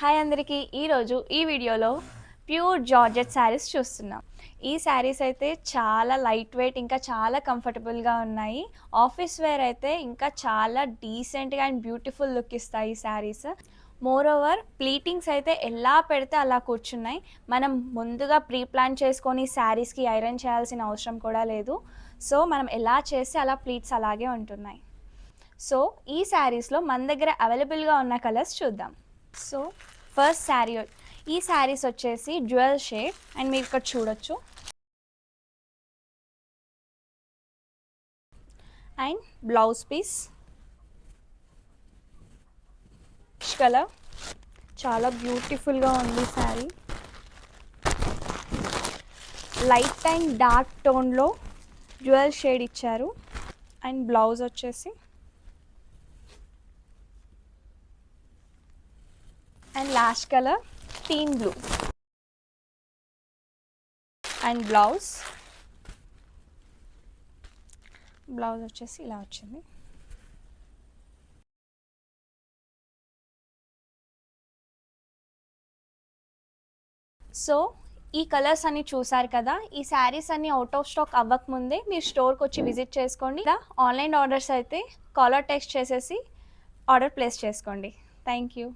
Hi అందరికీ ఈరోజు ఈ వీడియోలో ప్యూర్ జార్జెట్ శారీస్ చూస్తున్నాం. ఈ శారీస్ అయితే చాలా లైట్ వెయిట్ ఇంకా చాలా కంఫర్టబుల్గా ఉన్నాయి. ఆఫీస్ వేర్ అయితే ఇంకా చాలా డీసెంట్గా అండ్ బ్యూటిఫుల్ లుక్ ఇస్తాయి ఈ శారీస్. మోర్ ఓవర్ ప్లీటింగ్స్ అయితే ఎలా పెడితే అలా కూర్చున్నాయి. మనం ముందుగా ప్రీ ప్లాన్ చేసుకొని శారీస్కి ఐరన్ చేయాల్సిన అవసరం కూడా లేదు. సో మనం ఎలా చేస్తే అలా ప్లీట్స్ అలాగే ఉంటున్నాయి. సో ఈ శారీస్లో మన దగ్గర అవైలబుల్గా ఉన్న కలర్స్ చూద్దాం. సో ఫస్ట్ శారీ, ఈ శారీస్ వచ్చేసి డ్యూయల్ షేడ్ అండ్ మీరు ఇక్కడ చూడొచ్చు. అండ్ బ్లౌజ్ పీస్ కలర్ చాలా బ్యూటిఫుల్గా ఉంది శారీ. లైట్ అండ్ డార్క్ టోన్లో డ్యూయల్ షేడ్ ఇచ్చారు. అండ్ బ్లౌజ్ వచ్చేసి and last colour teal blue and blouse వచ్చేసి ఇలా వచ్చింది. సో ఈ కలర్స్ అన్ని చూసారు కదా. ఈ శారీస్ అన్ని అవుట్ ఆఫ్ స్టాక్ అవ్వకముందే మీరు స్టోర్కి వచ్చి విజిట్ చేసుకోండి. ఇలా ఆన్లైన్ ఆర్డర్స్ అయితే కాలర్ టెక్స్ట్ చేసేసి ఆర్డర్ ప్లేస్ చేసుకోండి. Thank you.